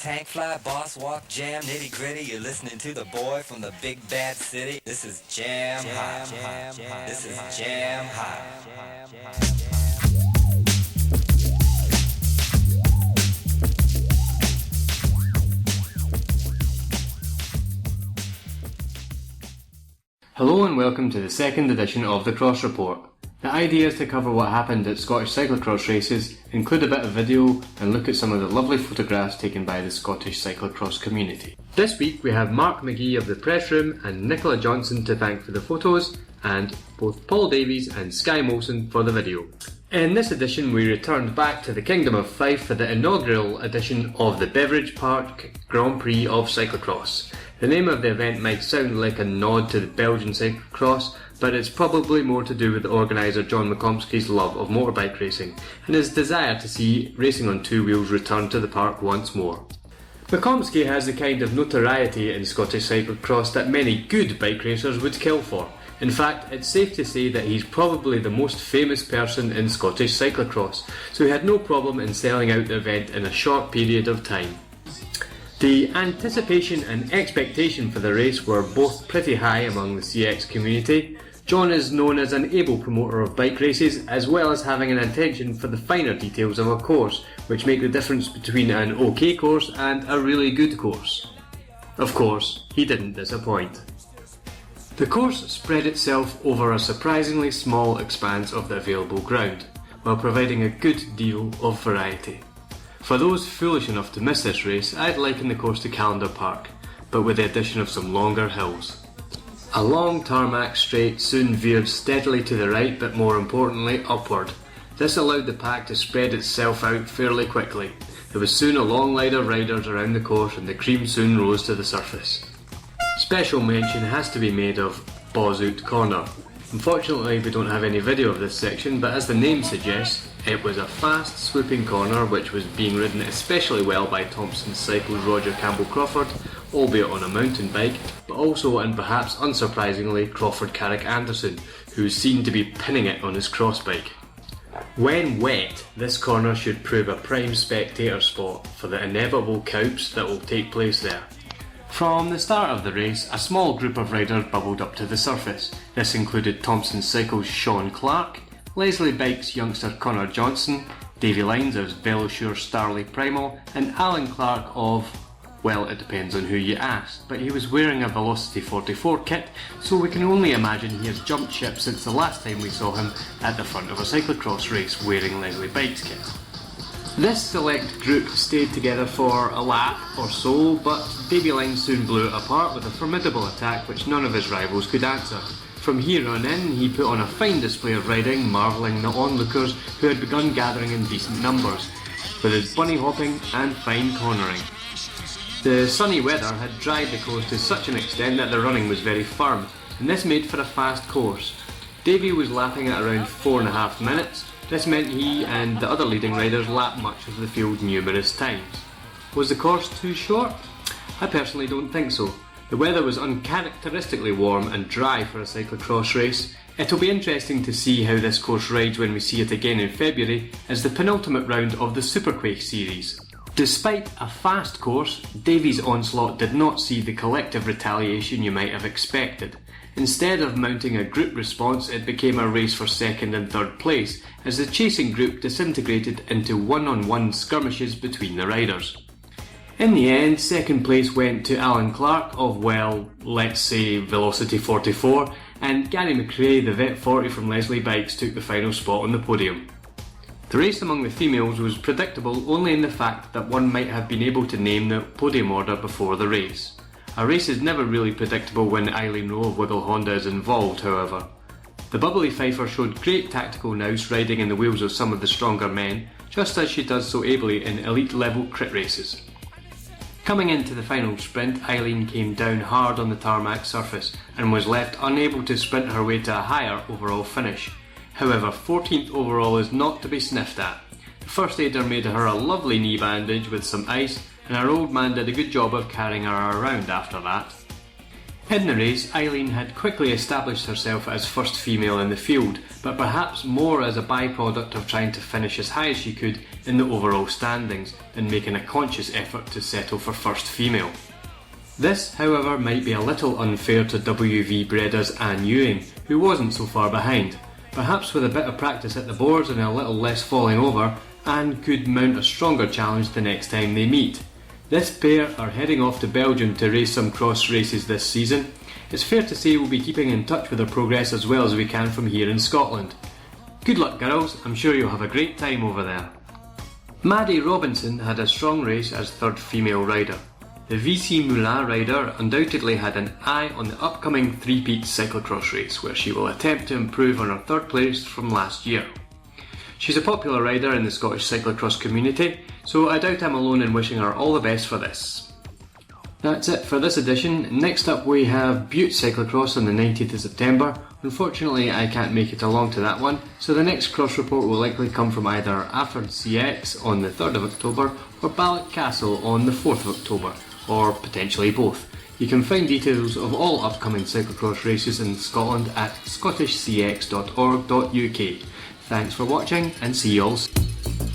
tank fly, boss walk, jam, nitty gritty. You're listening to the boy from the big bad city. This is Jam Hot. This is Jam Hot. Hello and welcome to the second edition of the Cross Report. The idea is to cover what happened at Scottish cyclocross races, include a bit of video and look at some of the lovely photographs taken by the Scottish cyclocross community. This week we have Mark McGee of the press room and Nicola Johnson to thank for the photos, and both Paul Davies and Skye Molson for the video. In this edition we returned back to the Kingdom of Fife for the inaugural edition of the Beveridge Park Grand Prix of Cyclocross. The name of the event might sound like a nod to the Belgian cyclocross, but it's probably more to do with the organiser John McComsky's love of motorbike racing and his desire to see racing on two wheels return to the park once more. McComsky has the kind of notoriety in Scottish cyclocross that many good bike racers would kill for. In fact, it's safe to say that he's probably the most famous person in Scottish cyclocross, so he had no problem in selling out the event in a short period of time. The anticipation and expectation for the race were both pretty high among the CX community. John is known as an able promoter of bike races, as well as having an attention for the finer details of a course, which make the difference between an OK course and a really good course. Of course, he didn't disappoint. The course spread itself over a surprisingly small expanse of the available ground, while providing a good deal of variety. For those foolish enough to miss this race, I'd liken the course to Calendar Park, but with the addition of some longer hills. A long tarmac straight soon veered steadily to the right, but more importantly upward. This allowed the pack to spread itself out fairly quickly. There was soon a long line of riders around the course and the cream soon rose to the surface. Special mention has to be made of Bozoot Corner. Unfortunately we don't have any video of this section, but as the name suggests, it was a fast swooping corner which was being ridden especially well by Thompson Cycle's Roger Campbell Crawford, albeit on a mountain bike, but also and perhaps unsurprisingly Crawford Carrick Anderson, who is seen to be pinning it on his cross bike. When wet, this corner should prove a prime spectator spot for the inevitable cowps that will take place there. From the start of the race, a small group of riders bubbled up to the surface. This included Thompson Cycle's Sean Clark, Leslie Bike's youngster Connor Johnson, Davy Lines of Velossure Starley Primal, and Alan Clark of, well, it depends on who you ask, but he was wearing a Velocity 44 kit, so we can only imagine he has jumped ship since the last time we saw him at the front of a cyclocross race wearing Leslie Bike's kit. This select group stayed together for a lap or so, but Davy Line soon blew it apart with a formidable attack which none of his rivals could answer. From here on in, he put on a fine display of riding, marvelling the onlookers who had begun gathering in decent numbers, with his bunny hopping and fine cornering. The sunny weather had dried the course to such an extent that the running was very firm, and this made for a fast course. Davy was lapping at around 4.5 minutes. This meant he and the other leading riders lapped much of the field numerous times. Was the course too short? I personally don't think so. The weather was uncharacteristically warm and dry for a cyclocross race. It'll be interesting to see how this course rides when we see it again in February as the penultimate round of the Superquake series. Despite a fast course, Davy's onslaught did not see the collective retaliation you might have expected. Instead of mounting a group response, it became a race for second and third place, as the chasing group disintegrated into one-on-one skirmishes between the riders. In the end, second place went to Alan Clark of, well, let's say Velocity 44, and Gary McRae, the Vet 40 from Leslie Bikes, took the final spot on the podium. The race among the females was predictable only in the fact that one might have been able to name the podium order before the race. A race is never really predictable when Eileen Rowe of Wiggle Honda is involved, however. The bubbly Fifer showed great tactical nous riding in the wheels of some of the stronger men, just as she does so ably in elite level crit races. Coming into the final sprint, Eileen came down hard on the tarmac surface and was left unable to sprint her way to a higher overall finish. However, 14th overall is not to be sniffed at. The first aider made her a lovely knee bandage with some ice, and our old man did a good job of carrying her around after that. In the race, Eileen had quickly established herself as first female in the field, but perhaps more as a byproduct of trying to finish as high as she could in the overall standings than making a conscious effort to settle for first female. This, however, might be a little unfair to WV Breda's Anne Ewing, who wasn't so far behind. Perhaps with a bit of practice at the boards and a little less falling over, Anne could mount a stronger challenge the next time they meet. This pair are heading off to Belgium to race some cross races this season. It's fair to say we'll be keeping in touch with their progress as well as we can from here in Scotland. Good luck, girls, I'm sure you'll have a great time over there. Maddie Robinson had a strong race as third female rider. The VC Moulin rider undoubtedly had an eye on the upcoming three-peat cyclocross race, where she will attempt to improve on her third place from last year. She's a popular rider in the Scottish cyclocross community, so I doubt I'm alone in wishing her all the best for this. That's it for this edition. Next up we have Butte Cyclocross on the 19th of September. Unfortunately I can't make it along to that one, so the next cross report will likely come from either Afford CX on the 3rd of October or Ballochcastle on the 4th of October, or potentially both. You can find details of all upcoming cyclocross races in Scotland at scottishcx.org.uk. Thanks for watching and see you all soon.